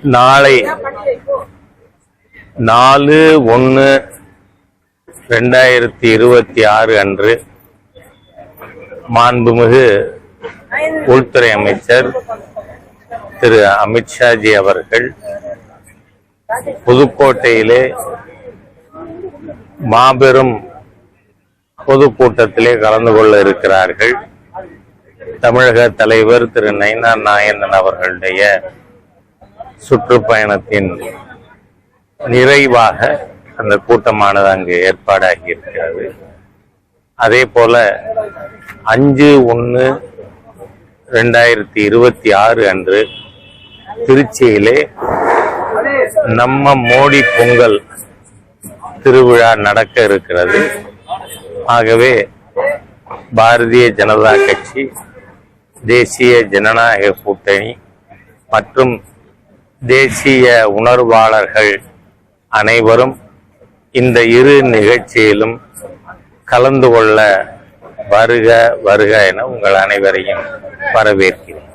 நாளை 4/1/2026 அன்று மாண்புமிகு உள்துறை அமைச்சர் திரு அமித்ஷாஜி அவர்கள் புதுக்கோட்டையிலே மாபெரும் பொதுக்கூட்டத்திலே கலந்து கொள்ள இருக்கிறார்கள். தமிழக தலைவர் திரு நயினார் நாகேந்திரன் அவர்களுடைய சுற்றுப்பயணத்தின் நிறைவாக அந்த கூட்டமானது அங்கு ஏற்பாடாகி இருக்கிறது. அதே போல 5/1/2026 அன்று திருச்சியிலே நம்ம மோடி பொங்கல் திருவிழா நடக்க இருக்கிறது. ஆகவே பாரதிய ஜனதா கட்சி, தேசிய ஜனநாயக கூட்டணி மற்றும் தேசிய உணர்வாளர்கள் அனைவரும் இந்த இரு நிகழ்ச்சியிலும் கலந்து கொள்ள வருக வருக என உங்கள் அனைவரையும் வரவேற்கிறேன்.